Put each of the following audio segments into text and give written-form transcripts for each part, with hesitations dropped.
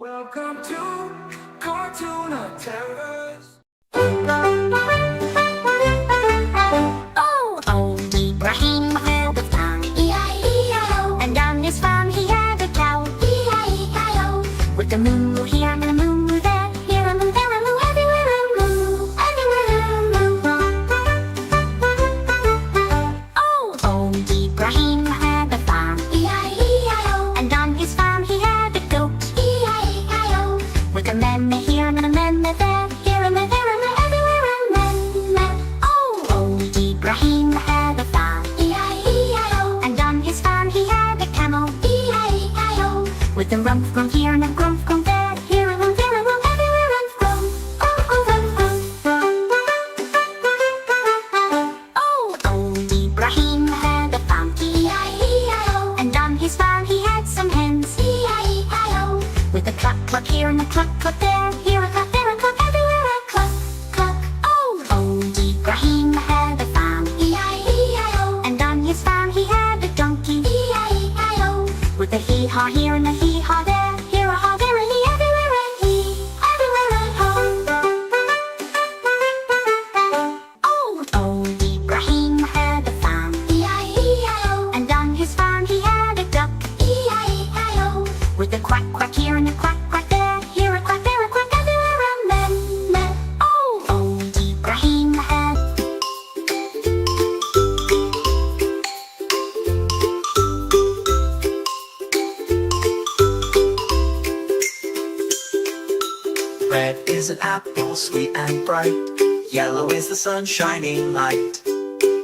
Welcome to Cartoona Terrace. Oh, old Ibrahim had a farm, E-I-E-I-O. And on his farm he had a cow, E-I-E-I-O. With the moo here and the moo there, here a moo, there a moo, everywhere a moo, everywhere a moo. Oh, old Ibrahim had a farm, E-I-E-I-O. And on his farm he had a goat, E-I-E-I-O. With a memme here and a memme there, here a moo, there a moo, everywhere a memme. Oh, old Ibrahim had a farm, E-I-E-I-O. And on his farm he had a camel, E-I-E-I-O. With a rump from here and a grump from there, here a rump, there a rump, everywhere a rump. Oh, oh, rump, oh, old Ibrahim had a farm, E-I-E-I-O. And on his farm he had some hens, E-I-E-I-O. With a cluck cluck here and a cluck cluck there, here a cluck, there a cluck, everywhere a cluck cluck. Oh, old Ibrahim had a farm, E-I-E-I-O. And on his farm he had a donkey, E-I-E-I-O. With a hee-haw here and a hee-haw there, here a haw, there a hee, everywhere a hee, everywhere a haw. Oh, old Ibrahim had a farm, E-I-E-I-O. And on his farm he had a duck, E-I-E-I-O. With a quack quack here and a quack quack there, here a quack, there a quack, everywhere a meh. Oh, old Ibrahim had Red is an apple, sweet and bright. Yellow is the sun shining light.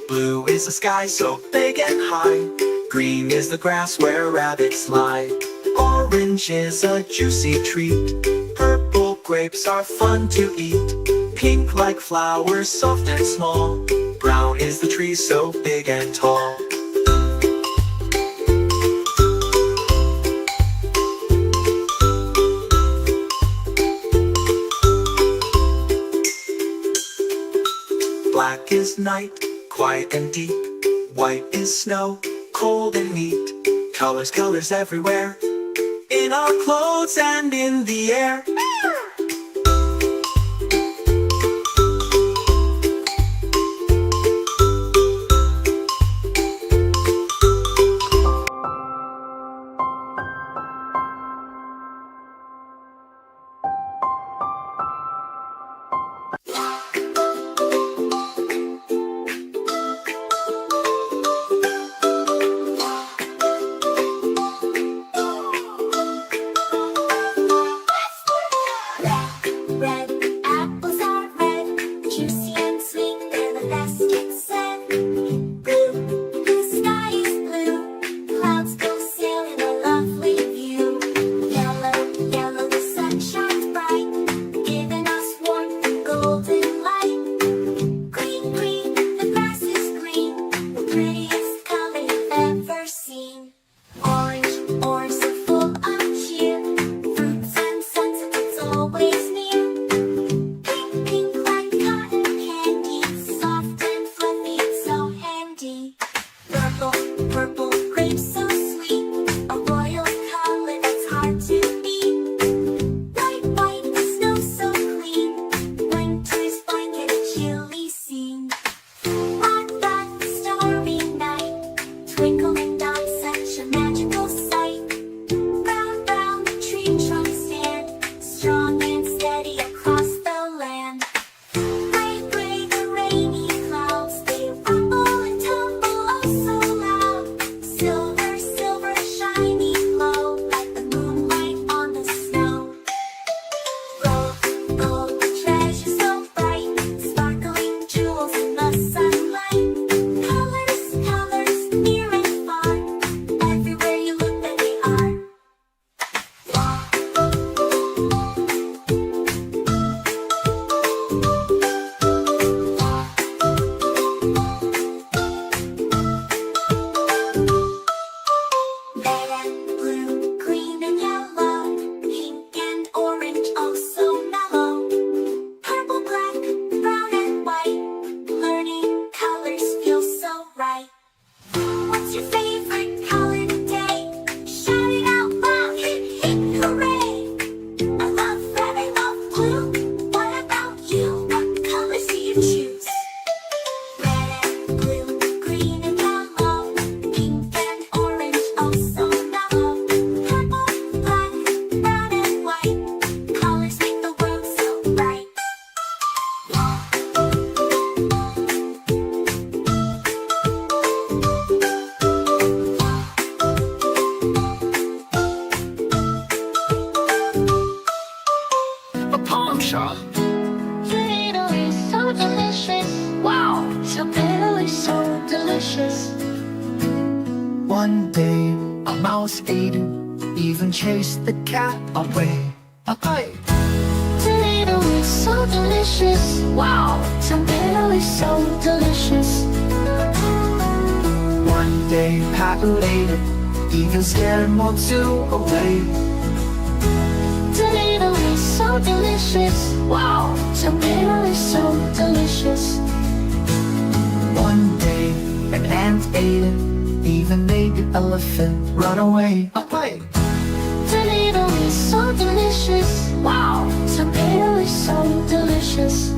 Blue is the sky so big and high. Green is the grass where rabbits lie. Orange is a juicy treat. Purple grapes are fun to eat. Pink like flowers, soft and small. Brown is the tree so big and tall. Black is night, quiet and deep. White is snow, cold and neat. Colors, colors everywhere, in our clothes and in the air. red. Apples are red, juicy and sweet, they're the best, it's said. Blue, the sky is blue, clouds go sailing a lovely view. Yellow, yellow, the sun shines bright, giving us warmth and golden light. Green, green, the grass is green, the prettiest color you've ever seen. Orange, orange, so full of cheer, fruits and sunsets always near. Pink, pink like cotton candy, soft and fluffy, so handy. Purple, purple, grapes so sweet, a royal color that's hard to beat. White, white, the snow so clean, winter's blanket a chilly scene. Black, black, the starry delicious. One day a mouse ate it, even chased the cat away. Tomato is so delicious. Wow, tomato is so delicious. One day Pat ate it, even scared Motu away. Tomato is so delicious. Wow, tomato is so delicious. One day an ant ate it, even made the elephant run away. Tomato is so delicious. Wow, tomato is so delicious.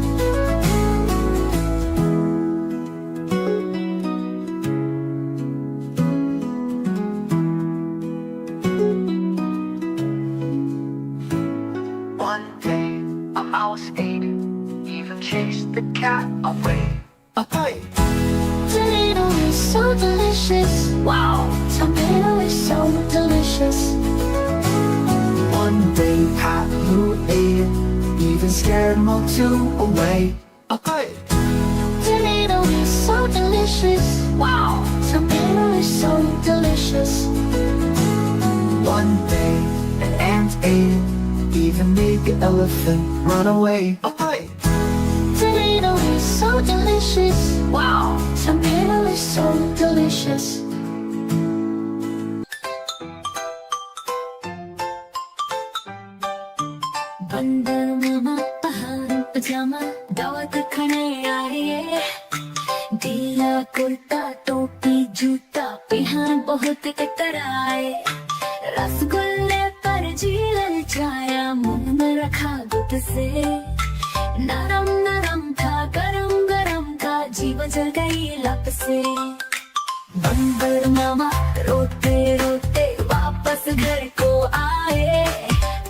One day a mouse ate it, even chased the cat away. Tomato is so delicious. Wow, tomato is so delicious. One day Pat ate it, even scared Motu away. Tomato is so delicious. Wow, tomato is so delicious. One day an ant ate it, even made the elephant run away. Tomato is so delicious. Wow, tomato is so delicious. बंदर मामा पहाड़ पजामा दावत खाने आए. ढीला कुर्ता टोपी जूता पहन बहुत कतराए. रसगुल्ले पर जी ललचाया, मुंह में रखा दूध से. नरम नरम था, गरम गरम था, जीभ जल गई लप से. बंदर मामा रोते रोते वापस घर को आए.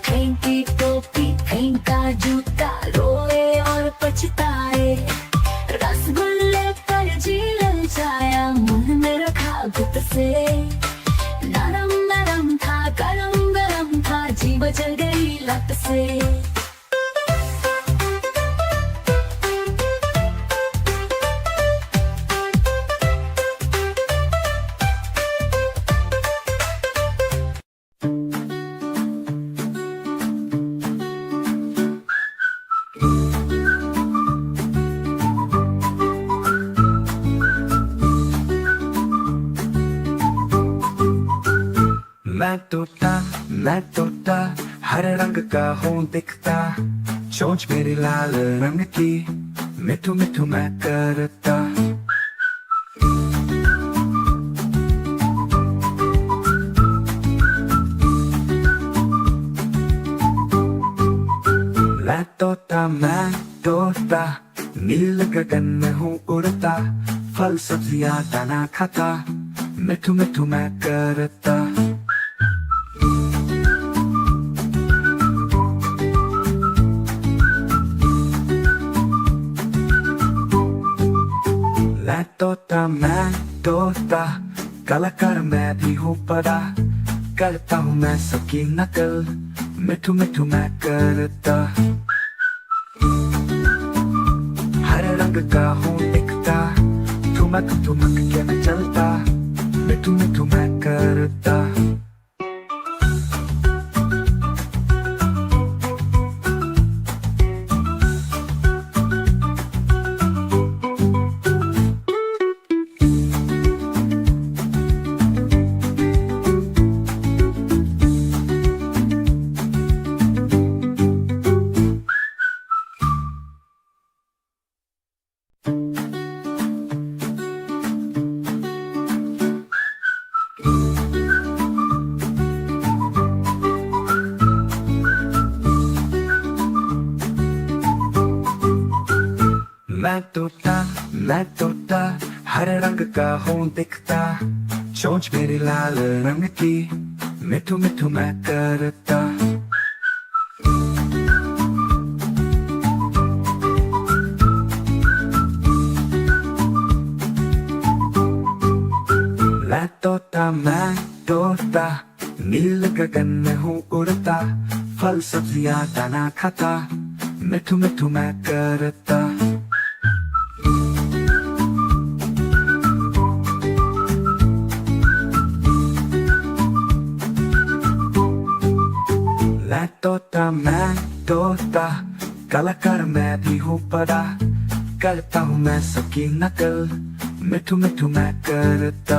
फेंकी टोपी फेंका जूता, रोए और पछताए. रसगुल्ले पर जी ललचाया, मुंह में रखा गुट से. नरम नरम था, गरम गरम था, जीभ जल गई लत से. मैं तोता हर रंग का हूँ दिखता. चोंच मेरी लाल रंग की, मिठू मिठू मैं करता. मैं तोता नील गगन में हूँ उड़ता. फल सब्जियाँ दाना खाता, मिठू मिठू मैं करता. मैं तोता कलाकार मैं भी हूँ बड़ा. करता हूँ मैं सबकी नकल, मिठू मिठू मैं करता. हर रंग का हूँ दिखता, ठुमक ठुमक के मैं चलता. मिठू मिठू मैं करता. मैं तोता हर रंग का हूँ दिखता. चोंच मेरी लाल रंग की, मिठू मिठू मैं करता. मैं तोता नील गगन में हूँ उड़ता. फल सब्जियाँ दाना खाता, मिठू मिठू मैं करता. मैं तोता कलाकार मैं भी हूँ बड़ा करता हूँ मैं सबकी नकल मिठू मिठू मैं करता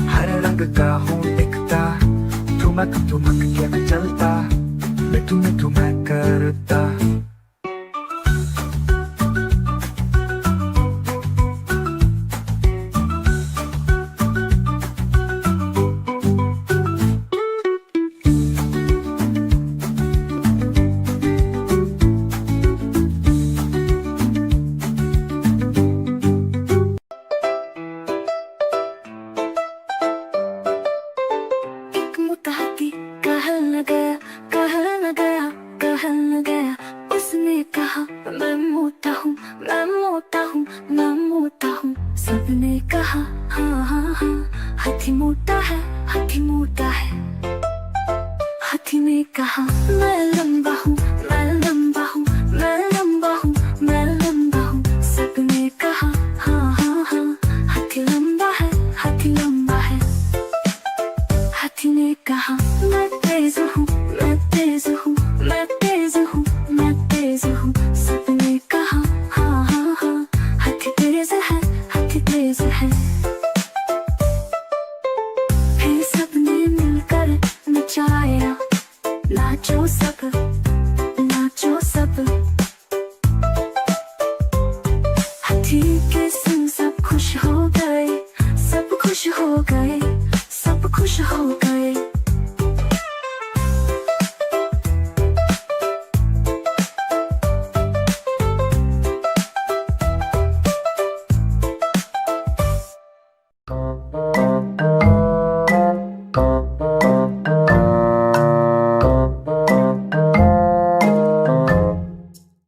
हर रंग का हूँ दिखता ठुमक ठुमक के मैं चलता मिठू मिठू मैं करता एक मोटा हाथी कहने गया उसने कहा मैं मोटा हूँ मैं मोटा हूँ मैं मोटा हूँ सबने कहा हाँ हाँ हाँ हाथी मोटा है हाथी मोटा है हाथी ने कहा मैं लंबा हूँ